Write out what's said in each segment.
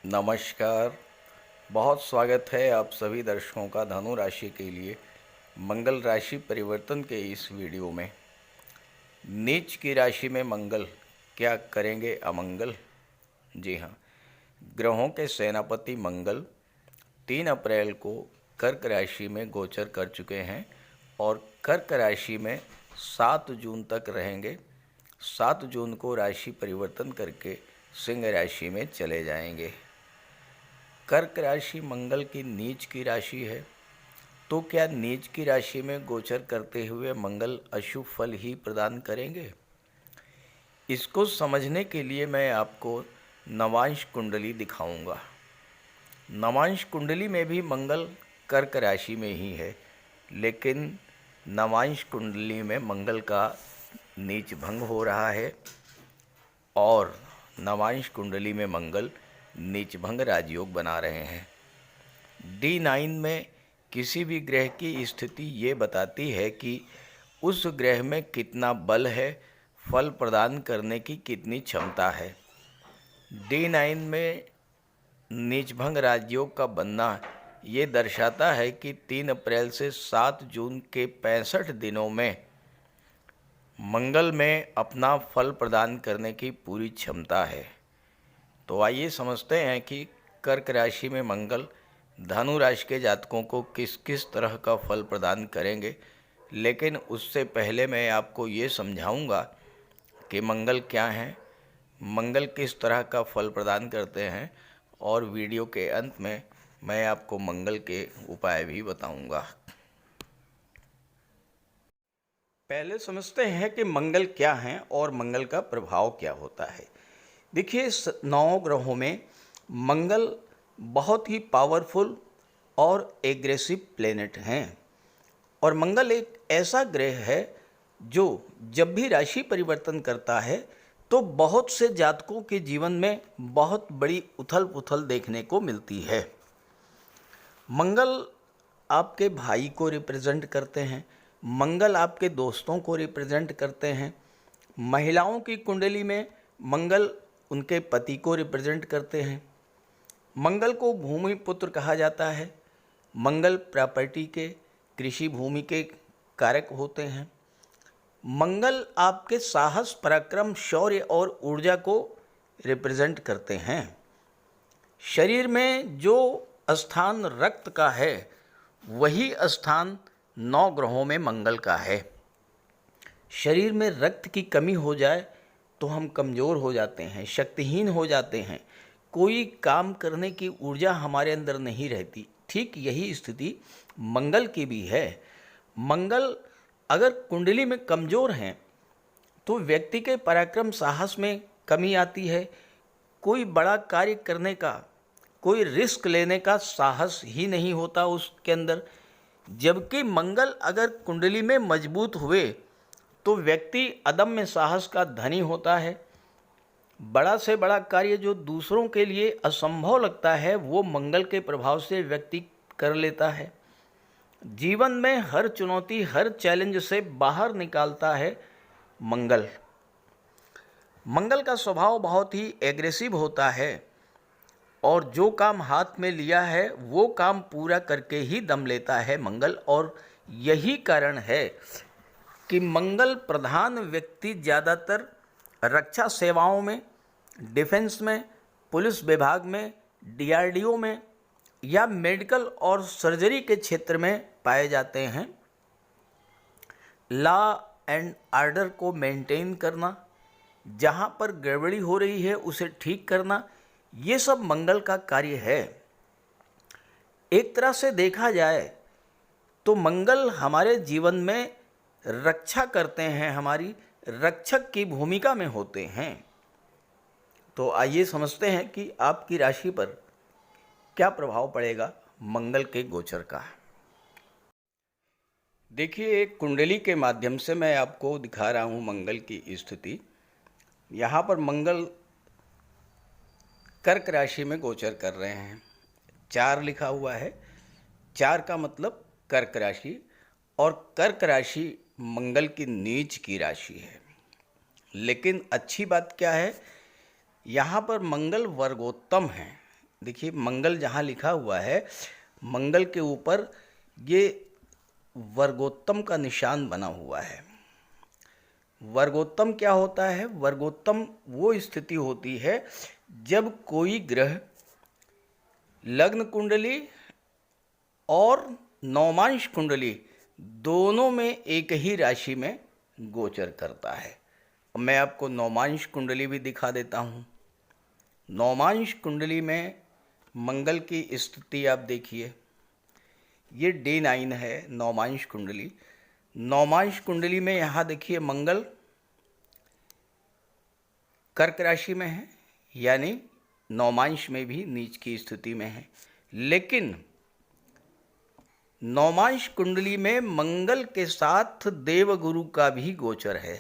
नमस्कार। बहुत स्वागत है आप सभी दर्शकों का धनु राशि के लिए मंगल राशि परिवर्तन के इस वीडियो में। नीच की राशि में मंगल क्या करेंगे अमंगल? जी हाँ, ग्रहों के सेनापति मंगल 3 अप्रैल को कर्क राशि में गोचर कर चुके हैं और कर्क राशि में 7 जून तक रहेंगे। 7 जून को राशि परिवर्तन करके सिंह राशि में चले जाएंगे। कर्क राशि मंगल की नीच की राशि है, तो क्या नीच की राशि में गोचर करते हुए मंगल अशुभ फल ही प्रदान करेंगे? इसको समझने के लिए मैं आपको नवांश कुंडली दिखाऊंगा। नवांश कुंडली में भी मंगल कर्क राशि में ही है, लेकिन नवांश कुंडली में मंगल का नीच भंग हो रहा है और नवांश कुंडली में मंगल नीच भंग राजयोग बना रहे हैं। D9 में किसी भी ग्रह की स्थिति ये बताती है कि उस ग्रह में कितना बल है, फल प्रदान करने की कितनी क्षमता है। D9 में नीचभंग राजयोग का बनना ये दर्शाता है कि 3 अप्रैल से 7 जून के 65 दिनों में मंगल में अपना फल प्रदान करने की पूरी क्षमता है। तो आइए समझते हैं कि कर्क राशि में मंगल धनु राशि के जातकों को किस किस तरह का फल प्रदान करेंगे। लेकिन उससे पहले मैं आपको ये समझाऊंगा कि मंगल क्या हैं, मंगल किस तरह का फल प्रदान करते हैं, और वीडियो के अंत में मैं आपको मंगल के उपाय भी बताऊंगा। पहले समझते हैं कि मंगल क्या हैं और मंगल का प्रभाव क्या होता है। देखिए, 9 ग्रहों में मंगल बहुत ही पावरफुल और एग्रेसिव प्लेनेट हैं और मंगल एक ऐसा ग्रह है जो जब भी राशि परिवर्तन करता है तो बहुत से जातकों के जीवन में बहुत बड़ी उथल पुथल देखने को मिलती है। मंगल आपके भाई को रिप्रेजेंट करते हैं, मंगल आपके दोस्तों को रिप्रेजेंट करते हैं। महिलाओं की कुंडली में मंगल उनके पति को रिप्रेजेंट करते हैं। मंगल को भूमि पुत्र कहा जाता है। मंगल प्रॉपर्टी के, कृषि भूमि के कारक होते हैं। मंगल आपके साहस, पराक्रम, शौर्य और ऊर्जा को रिप्रेजेंट करते हैं। शरीर में जो स्थान रक्त का है वही स्थान 9 ग्रहों में मंगल का है। शरीर में रक्त की कमी हो जाए तो हम कमज़ोर हो जाते हैं, शक्तिहीन हो जाते हैं, कोई काम करने की ऊर्जा हमारे अंदर नहीं रहती। ठीक यही स्थिति मंगल की भी है। मंगल अगर कुंडली में कमज़ोर हैं तो व्यक्ति के पराक्रम, साहस में कमी आती है। कोई बड़ा कार्य करने का, कोई रिस्क लेने का साहस ही नहीं होता उसके अंदर। जबकि मंगल अगर कुंडली में मजबूत हुए तो व्यक्ति अदम्य साहस का धनी होता है। बड़ा से बड़ा कार्य जो दूसरों के लिए असंभव लगता है वो मंगल के प्रभाव से व्यक्ति कर लेता है। जीवन में हर चुनौती, हर चैलेंज से बाहर निकालता है मंगल। मंगल का स्वभाव बहुत ही एग्रेसिव होता है और जो काम हाथ में लिया है वो काम पूरा करके ही दम लेता है मंगल। और यही कारण है कि मंगल प्रधान व्यक्ति ज़्यादातर रक्षा सेवाओं में, डिफेंस में, पुलिस विभाग में, DRDO में या मेडिकल और सर्जरी के क्षेत्र में पाए जाते हैं। लॉ एंड ऑर्डर को मेंटेन करना, जहाँ पर गड़बड़ी हो रही है उसे ठीक करना, ये सब मंगल का कार्य है। एक तरह से देखा जाए तो मंगल हमारे जीवन में रक्षा करते हैं, हमारी रक्षक की भूमिका में होते हैं। तो आइए समझते हैं कि आपकी राशि पर क्या प्रभाव पड़ेगा मंगल के गोचर का। देखिए, एक कुंडली के माध्यम से मैं आपको दिखा रहा हूँ मंगल की स्थिति। यहाँ पर मंगल कर्क राशि में गोचर कर रहे हैं। 4 लिखा हुआ है, 4 का मतलब कर्क राशि, और कर्क राशि मंगल की नीच की राशि है। लेकिन अच्छी बात क्या है, यहाँ पर मंगल वर्गोत्तम है, देखिए मंगल जहाँ लिखा हुआ है, मंगल के ऊपर ये वर्गोत्तम का निशान बना हुआ है। वर्गोत्तम क्या होता है? वर्गोत्तम वो स्थिति होती है जब कोई ग्रह लग्न कुंडली और नवमांश कुंडली दोनों में एक ही राशि में गोचर करता है। मैं आपको नवमांश कुंडली भी दिखा देता हूँ। नवमांश कुंडली में मंगल की स्थिति आप देखिए, ये D9 है नवमांश कुंडली। नवमांश कुंडली में यहाँ देखिए मंगल कर्क राशि में है, यानी नवमांश में भी नीच की स्थिति में है। लेकिन नवमांश कुंडली में मंगल के साथ देवगुरु का भी गोचर है।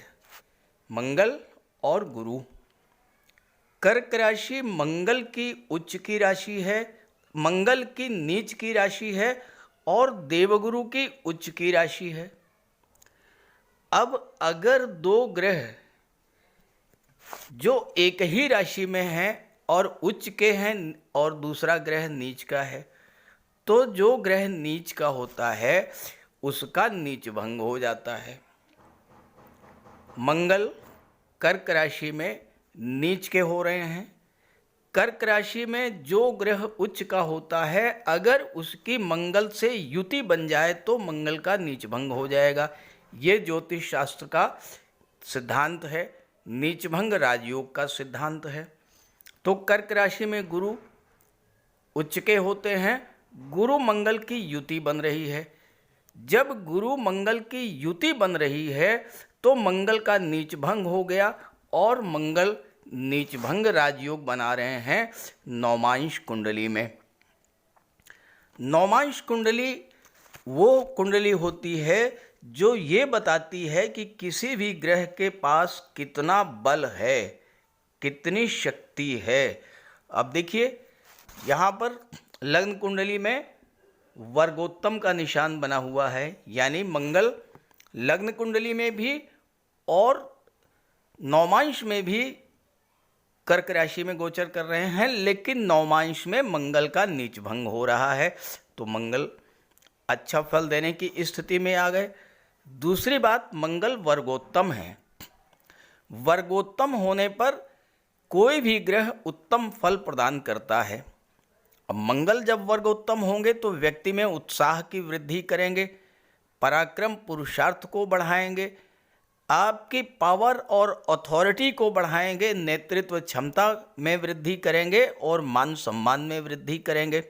मंगल और गुरु, कर्क राशि मंगल की उच्च की राशि है, मंगल की नीच की राशि है और देवगुरु की उच्च की राशि है। अब अगर दो ग्रह जो एक ही राशि में हैं और उच्च के हैं और दूसरा ग्रह नीच का है, तो जो ग्रह नीच का होता है उसका नीच भंग हो जाता है। मंगल कर्क राशि में नीच के हो रहे हैं। कर्क राशि में जो ग्रह उच्च का होता है, अगर उसकी मंगल से युति बन जाए तो मंगल का नीच भंग हो जाएगा। ये ज्योतिष शास्त्र का सिद्धांत है, नीच भंग राजयोग का सिद्धांत है। तो कर्क राशि में गुरु उच्च के होते हैं, गुरु मंगल की युति बन रही है। जब गुरु मंगल की युति बन रही है तो मंगल का नीच भंग हो गया और मंगल नीच भंग राजयोग बना रहे हैं नवमांश कुंडली में। नवमांश कुंडली वो कुंडली होती है जो ये बताती है कि किसी भी ग्रह के पास कितना बल है, कितनी शक्ति है। अब देखिए यहाँ पर लग्न कुंडली में वर्गोत्तम का निशान बना हुआ है, यानी मंगल लग्न कुंडली में भी और नवमांश में भी कर्क राशि में गोचर कर रहे हैं, लेकिन नवमांश में मंगल का नीच भंग हो रहा है, तो मंगल अच्छा फल देने की स्थिति में आ गए। दूसरी बात, मंगल वर्गोत्तम है। वर्गोत्तम होने पर कोई भी ग्रह उत्तम फल प्रदान करता है। अब मंगल जब वर्गोत्तम होंगे तो व्यक्ति में उत्साह की वृद्धि करेंगे, पराक्रम पुरुषार्थ को बढ़ाएंगे, आपकी पावर और अथॉरिटी को बढ़ाएंगे, नेतृत्व क्षमता में वृद्धि करेंगे और मान सम्मान में वृद्धि करेंगे।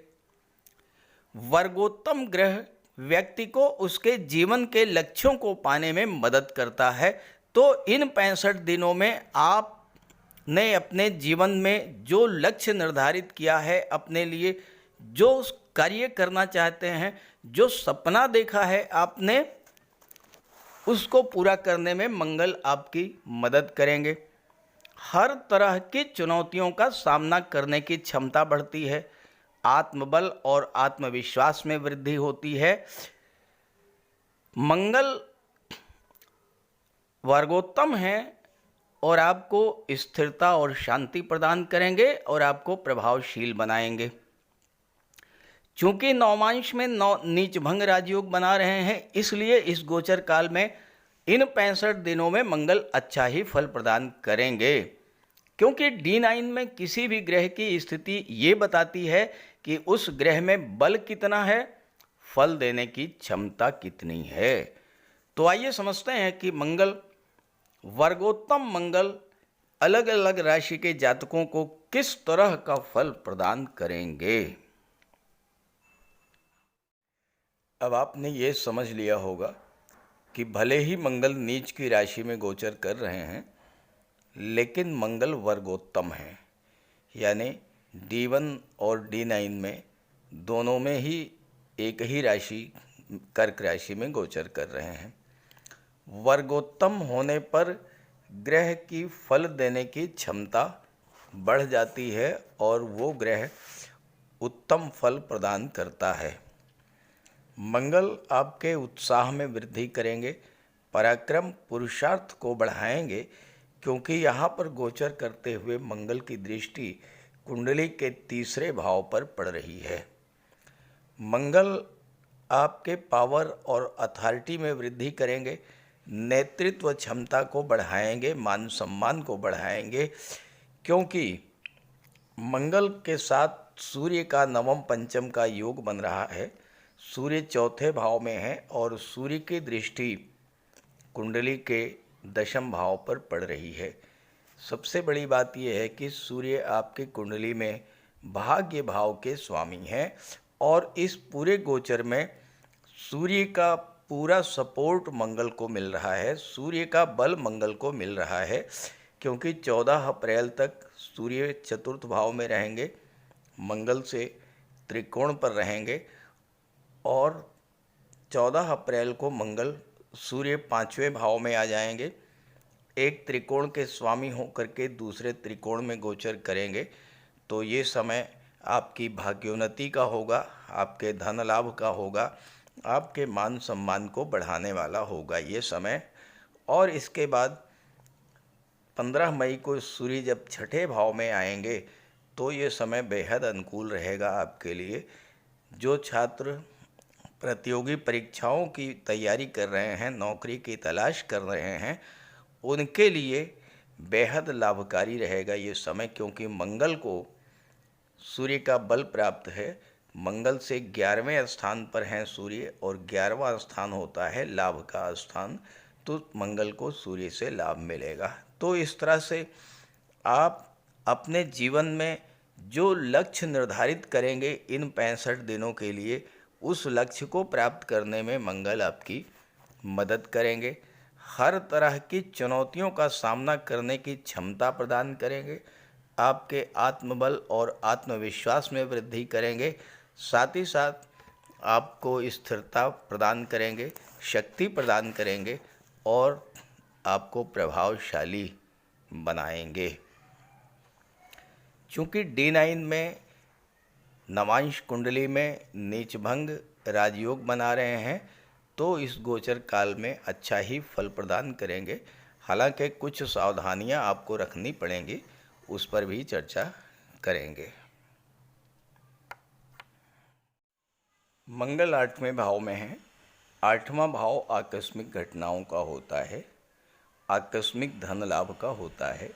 वर्गोत्तम ग्रह व्यक्ति को उसके जीवन के लक्ष्यों को पाने में मदद करता है। तो इन 65 दिनों में आपने अपने जीवन में जो लक्ष्य निर्धारित किया है, अपने लिए जो कार्य करना चाहते हैं, जो सपना देखा है आपने, उसको पूरा करने में मंगल आपकी मदद करेंगे। हर तरह की चुनौतियों का सामना करने की क्षमता बढ़ती है, आत्मबल और आत्मविश्वास में वृद्धि होती है। मंगल वर्गोत्तम है और आपको स्थिरता और शांति प्रदान करेंगे और आपको प्रभावशील बनाएंगे। चूंकि नवमांश में नीच भंग राजयोग बना रहे हैं, इसलिए इस गोचर काल में इन 65 दिनों में मंगल अच्छा ही फल प्रदान करेंगे। क्योंकि D9 में किसी भी ग्रह की स्थिति ये बताती है कि उस ग्रह में बल कितना है, फल देने की क्षमता कितनी है। तो आइए समझते हैं कि मंगल वर्गोत्तम मंगल अलग अलग राशि के जातकों को किस तरह का फल प्रदान करेंगे। अब आपने ये समझ लिया होगा कि भले ही मंगल नीच की राशि में गोचर कर रहे हैं, लेकिन मंगल वर्गोत्तम है, यानी D1 और D9 में दोनों में ही एक ही राशि कर्क राशि में गोचर कर रहे हैं। वर्गोत्तम होने पर ग्रह की फल देने की क्षमता बढ़ जाती है और वो ग्रह उत्तम फल प्रदान करता है। मंगल आपके उत्साह में वृद्धि करेंगे, पराक्रम पुरुषार्थ को बढ़ाएंगे, क्योंकि यहाँ पर गोचर करते हुए मंगल की दृष्टि कुंडली के तीसरे भाव पर पड़ रही है। मंगल आपके पावर और अथॉरिटी में वृद्धि करेंगे, नेतृत्व क्षमता को बढ़ाएंगे, मान सम्मान को बढ़ाएंगे, क्योंकि मंगल के साथ सूर्य का नवम पंचम का योग बन रहा है। सूर्य चौथे भाव में है और सूर्य की दृष्टि कुंडली के दशम भाव पर पड़ रही है। सबसे बड़ी बात यह है कि सूर्य आपकी कुंडली में भाग्य भाव के स्वामी हैं और इस पूरे गोचर में सूर्य का पूरा सपोर्ट मंगल को मिल रहा है, सूर्य का बल मंगल को मिल रहा है, क्योंकि 14 अप्रैल तक सूर्य चतुर्थ भाव में रहेंगे, मंगल से त्रिकोण पर रहेंगे और 14 अप्रैल को मंगल सूर्य 5वें भाव में आ जाएंगे। एक त्रिकोण के स्वामी होकर के दूसरे त्रिकोण में गोचर करेंगे। तो ये समय आपकी भाग्योन्नति का होगा, आपके धन लाभ का होगा, आपके मान सम्मान को बढ़ाने वाला होगा ये समय। और इसके बाद 15 मई को सूर्य जब छठे भाव में आएंगे तो ये समय बेहद अनुकूल रहेगा आपके लिए। जो छात्र प्रतियोगी परीक्षाओं की तैयारी कर रहे हैं, नौकरी की तलाश कर रहे हैं, उनके लिए बेहद लाभकारी रहेगा ये समय, क्योंकि मंगल को सूर्य का बल प्राप्त है। मंगल से 11वें स्थान पर हैं सूर्य और 11वां स्थान होता है लाभ का स्थान, तो मंगल को सूर्य से लाभ मिलेगा। तो इस तरह से आप अपने जीवन में जो लक्ष्य निर्धारित करेंगे इन 65 दिनों के लिए, उस लक्ष्य को प्राप्त करने में मंगल आपकी मदद करेंगे। हर तरह की चुनौतियों का सामना करने की क्षमता प्रदान करेंगे, आपके आत्मबल और आत्मविश्वास में वृद्धि करेंगे, साथ ही साथ आपको स्थिरता प्रदान करेंगे, शक्ति प्रदान करेंगे और आपको प्रभावशाली बनाएंगे। चूँकि D9 में नवांश कुंडली में नीचभंग राजयोग बना रहे हैं, तो इस गोचर काल में अच्छा ही फल प्रदान करेंगे। हालांकि कुछ सावधानियां आपको रखनी पड़ेंगी, उस पर भी चर्चा करेंगे। मंगल 8वें भाव में है। 8वां भाव आकस्मिक घटनाओं का होता है, आकस्मिक धन लाभ का होता है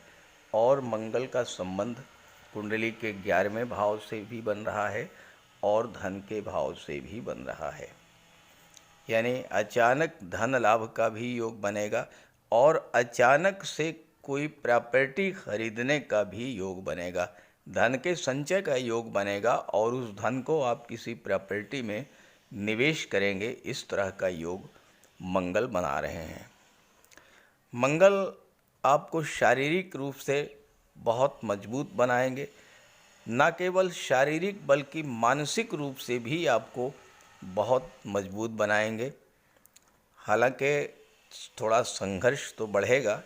और मंगल का संबंध कुंडली के 11वें भाव से भी बन रहा है और धन के भाव से भी बन रहा है। यानी अचानक धन लाभ का भी योग बनेगा और अचानक से कोई प्रॉपर्टी खरीदने का भी योग बनेगा, धन के संचय का योग बनेगा और उस धन को आप किसी प्रॉपर्टी में निवेश करेंगे, इस तरह का योग मंगल बना रहे हैं। मंगल आपको शारीरिक रूप से बहुत मजबूत बनाएंगे, न केवल शारीरिक बल्कि मानसिक रूप से भी आपको बहुत मजबूत बनाएंगे। हालांकि थोड़ा संघर्ष तो बढ़ेगा,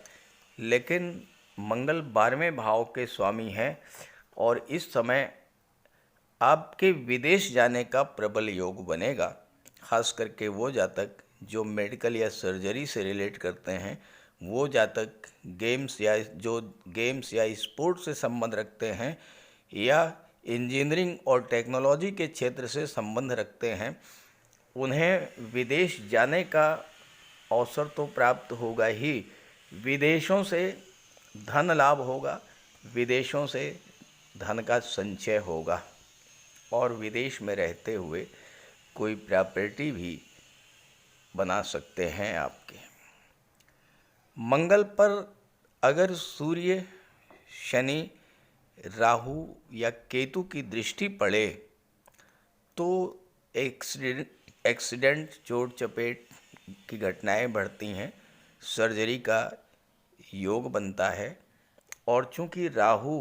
लेकिन मंगल 12वें भाव के स्वामी हैं और इस समय आपके विदेश जाने का प्रबल योग बनेगा। खास करके वो जातक जो मेडिकल या सर्जरी से रिलेट करते हैं, वो जातक गेम्स या स्पोर्ट्स से संबंध रखते हैं या इंजीनियरिंग और टेक्नोलॉजी के क्षेत्र से संबंध रखते हैं, उन्हें विदेश जाने का अवसर तो प्राप्त होगा ही, विदेशों से धन लाभ होगा, विदेशों से धन का संचय होगा और विदेश में रहते हुए कोई प्रॉपर्टी भी बना सकते हैं आपके। मंगल पर अगर सूर्य, शनि, राहु या केतु की दृष्टि पड़े तो एक्सीडेंट, चोट चपेट की घटनाएं बढ़ती हैं, सर्जरी का योग बनता है। और चूंकि राहु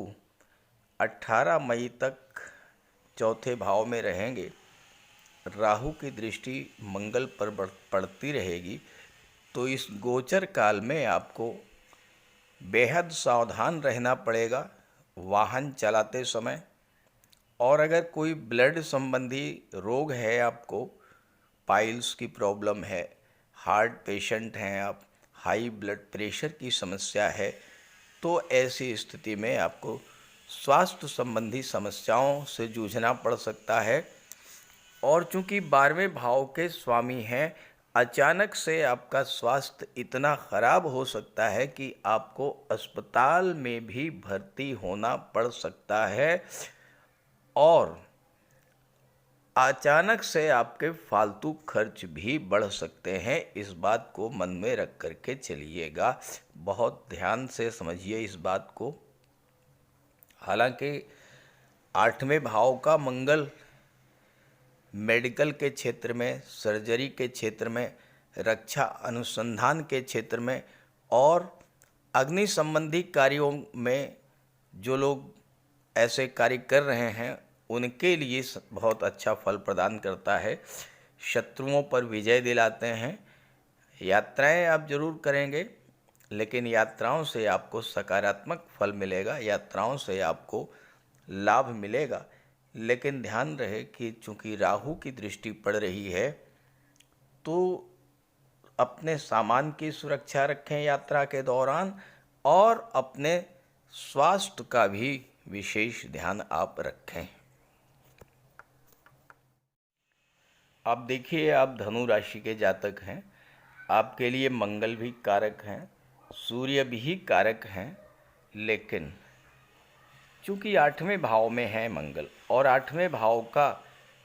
18 मई तक चौथे भाव में रहेंगे, राहु की दृष्टि मंगल पर पड़ती रहेगी, तो इस गोचर काल में आपको बेहद सावधान रहना पड़ेगा वाहन चलाते समय। और अगर कोई ब्लड संबंधी रोग है, आपको पाइल्स की प्रॉब्लम है, हार्ट पेशेंट हैं आप, हाई ब्लड प्रेशर की समस्या है, तो ऐसी स्थिति में आपको स्वास्थ्य संबंधी समस्याओं से जूझना पड़ सकता है। और चूंकि 12वें भाव के स्वामी हैं, अचानक से आपका स्वास्थ्य इतना खराब हो सकता है कि आपको अस्पताल में भी भर्ती होना पड़ सकता है और अचानक से आपके फालतू खर्च भी बढ़ सकते हैं। इस बात को मन में रख करके चलिएगा, बहुत ध्यान से समझिए इस बात को। हालांकि 8वें भाव का मंगल मेडिकल के क्षेत्र में, सर्जरी के क्षेत्र में, रक्षा अनुसंधान के क्षेत्र में और अग्नि संबंधी कार्यों में जो लोग ऐसे कार्य कर रहे हैं उनके लिए बहुत अच्छा फल प्रदान करता है। शत्रुओं पर विजय दिलाते हैं। यात्राएं आप जरूर करेंगे, लेकिन यात्राओं से आपको सकारात्मक फल मिलेगा, यात्राओं से आपको लाभ मिलेगा। लेकिन ध्यान रहे कि चूंकि राहु की दृष्टि पड़ रही है तो अपने सामान की सुरक्षा रखें यात्रा के दौरान और अपने स्वास्थ्य का भी विशेष ध्यान आप रखें। आप देखिए, आप धनु राशि के जातक हैं, आपके लिए मंगल भी कारक हैं, सूर्य भी कारक हैं, लेकिन चूंकि 8वें भाव में है मंगल और 8वें भाव का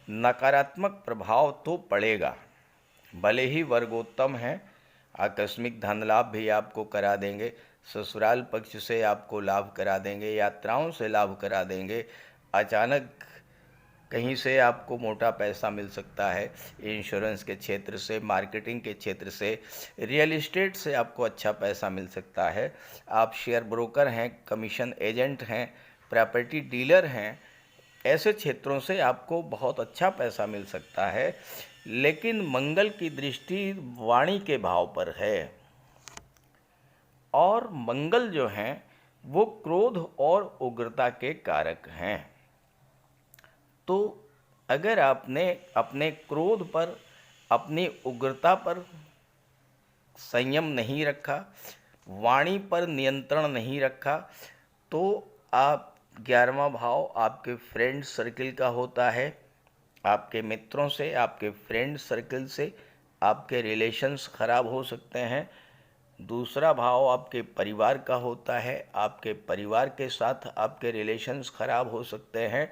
नकारात्मक प्रभाव तो पड़ेगा। भले ही वर्गोत्तम है, आकस्मिक धन लाभ भी आपको करा देंगे, ससुराल पक्ष से आपको लाभ करा देंगे, यात्राओं से लाभ करा देंगे, अचानक कहीं से आपको मोटा पैसा मिल सकता है, इंश्योरेंस के क्षेत्र से, मार्केटिंग के क्षेत्र से, रियल इस्टेट से आपको अच्छा पैसा मिल सकता है। आप शेयर ब्रोकर हैं, कमीशन एजेंट हैं, प्रॉपर्टी डीलर हैं, ऐसे क्षेत्रों से आपको बहुत अच्छा पैसा मिल सकता है। लेकिन मंगल की दृष्टि वाणी के भाव पर है और मंगल जो हैं वो क्रोध और उग्रता के कारक हैं। तो अगर आपने अपने क्रोध पर, अपनी उग्रता पर संयम नहीं रखा, वाणी पर नियंत्रण नहीं रखा, तो आप 11वां भाव आपके फ्रेंड सर्किल का होता है। आपके मित्रों से, आपके फ्रेंड सर्किल से आपके रिलेशंस खराब हो सकते हैं। दूसरा भाव आपके परिवार का होता है, आपके परिवार के साथ आपके रिलेशंस खराब हो सकते हैं।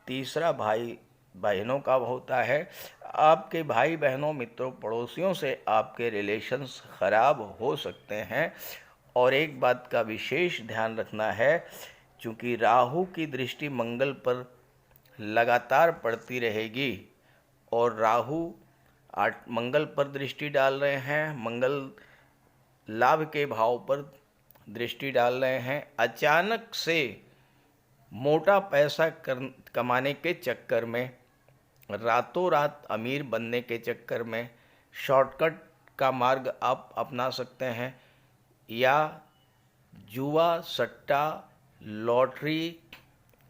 तीसरा भाई बहनों का होता है, आपके भाई बहनों, मित्रों, पड़ोसियों से आपके रिलेशंस खराब हो सकते हैं। और एक बात का विशेष ध्यान रखना है, चूँकि राहु की दृष्टि मंगल पर लगातार पड़ती रहेगी और राहु मंगल पर दृष्टि डाल रहे हैं, मंगल लाभ के भाव पर दृष्टि डाल रहे हैं। अचानक से मोटा पैसा कमाने के चक्कर में, रातों रात अमीर बनने के चक्कर में शॉर्टकट का मार्ग आप अपना सकते हैं, या जुआ, सट्टा, लॉटरी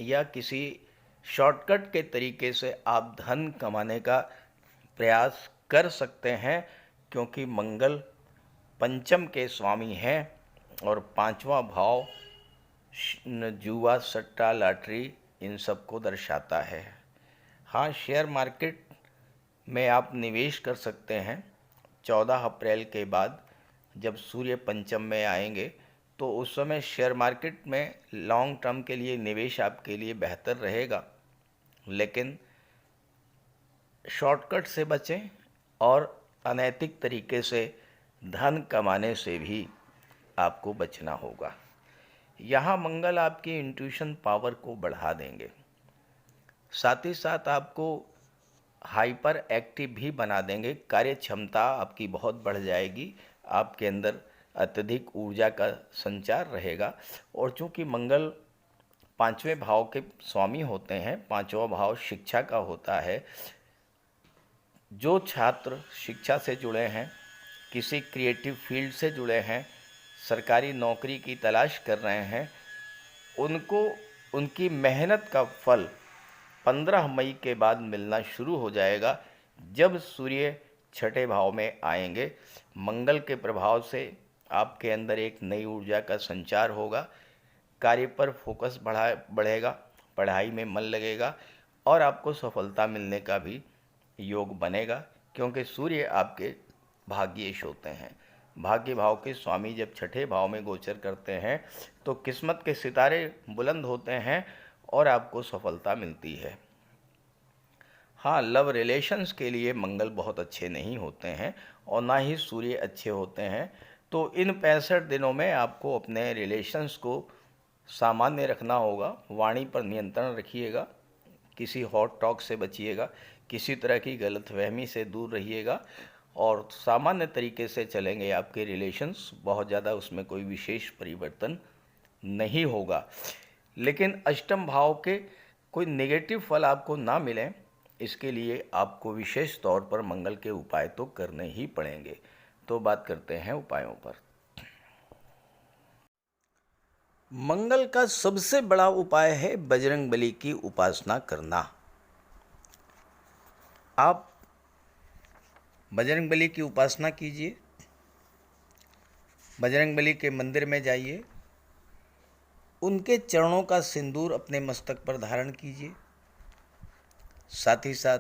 या किसी शॉर्टकट के तरीके से आप धन कमाने का प्रयास कर सकते हैं, क्योंकि मंगल पंचम के स्वामी हैं और 5वां भाव जुआ, सट्टा, लॉटरी इन सब को दर्शाता है। हाँ, शेयर मार्केट में आप निवेश कर सकते हैं। 14 अप्रैल के बाद जब सूर्य पंचम में आएंगे तो उस समय शेयर मार्केट में लॉन्ग टर्म के लिए निवेश आपके लिए बेहतर रहेगा, लेकिन शॉर्टकट से बचें और अनैतिक तरीके से धन कमाने से भी आपको बचना होगा। यहाँ मंगल आपकी इंट्यूशन पावर को बढ़ा देंगे, साथ ही साथ आपको हाइपर एक्टिव भी बना देंगे। कार्य क्षमता आपकी बहुत बढ़ जाएगी, आपके अंदर अत्यधिक ऊर्जा का संचार रहेगा। और चूँकि मंगल 5वें भाव के स्वामी होते हैं, 5वां भाव शिक्षा का होता है, जो छात्र शिक्षा से जुड़े हैं, किसी क्रिएटिव फील्ड से जुड़े हैं, सरकारी नौकरी की तलाश कर रहे हैं, उनको उनकी मेहनत का फल 15 मई के बाद मिलना शुरू हो जाएगा, जब सूर्य 6ठे भाव में आएंगे। मंगल के प्रभाव से आपके अंदर एक नई ऊर्जा का संचार होगा, कार्य पर फोकस बढ़ेगा, पढ़ाई में मन लगेगा और आपको सफलता मिलने का भी योग बनेगा, क्योंकि सूर्य आपके भाग्येश होते हैं। भाग्य भाव के स्वामी जब छठे भाव में गोचर करते हैं तो किस्मत के सितारे बुलंद होते हैं और आपको सफलता मिलती है। हाँ, लव रिलेशंस के लिए मंगल बहुत अच्छे नहीं होते हैं और ना ही सूर्य अच्छे होते हैं। तो इन 65 दिनों में आपको अपने रिलेशंस को सामान्य रखना होगा। वाणी पर नियंत्रण रखिएगा, किसी हॉट टॉक से बचिएगा, किसी तरह की गलतफहमी से दूर रहिएगा और सामान्य तरीके से चलेंगे आपके रिलेशंस। बहुत ज़्यादा उसमें कोई विशेष परिवर्तन नहीं होगा। लेकिन अष्टम भाव के कोई नेगेटिव फल आपको ना मिलें, इसके लिए आपको विशेष तौर पर मंगल के उपाय तो करने ही पड़ेंगे। तो बात करते हैं उपायों पर। मंगल का सबसे बड़ा उपाय है बजरंगबली की उपासना करना। आप बजरंगबली की उपासना कीजिए, बजरंगबली के मंदिर में जाइए, उनके चरणों का सिंदूर अपने मस्तक पर धारण कीजिए, साथ ही साथ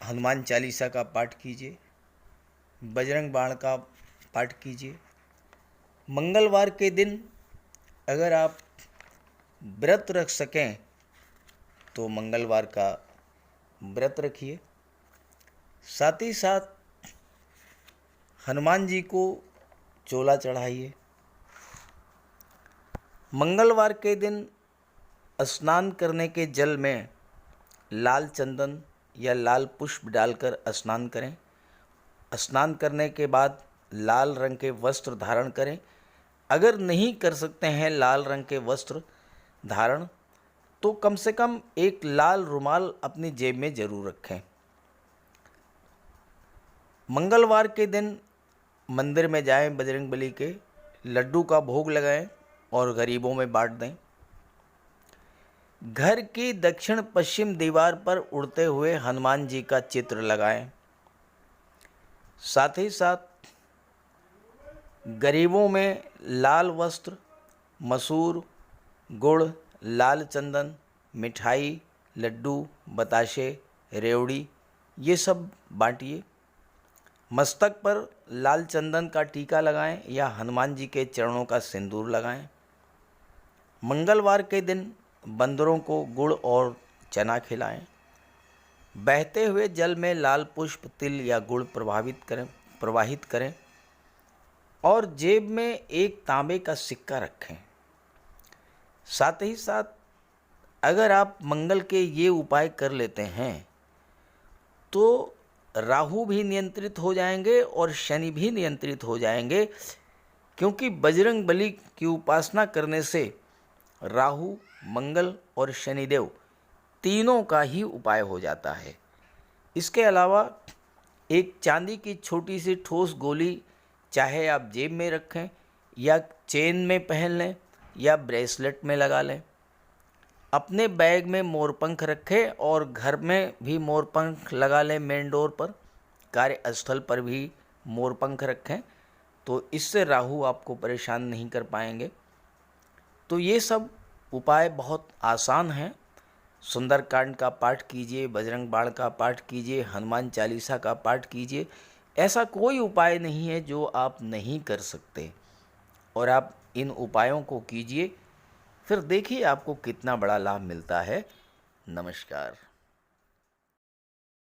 हनुमान चालीसा का पाठ कीजिए, बजरंग बाण का पाठ कीजिए। मंगलवार के दिन अगर आप व्रत रख सकें तो मंगलवार का व्रत रखिए। साथ ही साथ हनुमान जी को चोला चढ़ाइए। मंगलवार के दिन स्नान करने के जल में लाल चंदन या लाल पुष्प डालकर स्नान करें। स्नान करने के बाद लाल रंग के वस्त्र धारण करें। अगर नहीं कर सकते हैं लाल रंग के वस्त्र धारण, तो कम से कम एक लाल रुमाल अपनी जेब में जरूर रखें। मंगलवार के दिन मंदिर में जाएं, बजरंगबली के लड्डू का भोग लगाएं और गरीबों में बांट दें। घर की दक्षिण पश्चिम दीवार पर उड़ते हुए हनुमान जी का चित्र लगाएं। साथ ही साथ गरीबों में लाल वस्त्र, मसूर, गुड़, लाल चंदन, मिठाई, लड्डू, बताशे, रेवड़ी ये सब बांटिए। मस्तक पर लाल चंदन का टीका लगाएं या हनुमान जी के चरणों का सिंदूर लगाएं। मंगलवार के दिन बंदरों को गुड़ और चना खिलाएं। बहते हुए जल में लाल पुष्प, तिल या गुड़ प्रवाहित करें और जेब में एक तांबे का सिक्का रखें। साथ ही साथ अगर आप मंगल के ये उपाय कर लेते हैं तो राहु भी नियंत्रित हो जाएंगे और शनि भी नियंत्रित हो जाएंगे, क्योंकि बजरंग बली की उपासना करने से राहु, मंगल और शनिदेव तीनों का ही उपाय हो जाता है। इसके अलावा एक चांदी की छोटी सी ठोस गोली चाहे आप जेब में रखें या चेन में पहन लें या ब्रेसलेट में लगा लें। अपने बैग में मोरपंख रखें और घर में भी मोरपंख लगा लें। मेन डोर पर, कार्यस्थल पर भी मोरपंख रखें, तो इससे राहु आपको परेशान नहीं कर पाएंगे। तो ये सब उपाय बहुत आसान हैं। सुंदरकांड का पाठ कीजिए, बजरंग बाण का पाठ कीजिए, हनुमान चालीसा का पाठ कीजिए। ऐसा कोई उपाय नहीं है जो आप नहीं कर सकते और आप इन उपायों को कीजिए, फिर देखिए आपको कितना बड़ा लाभ मिलता है। नमस्कार।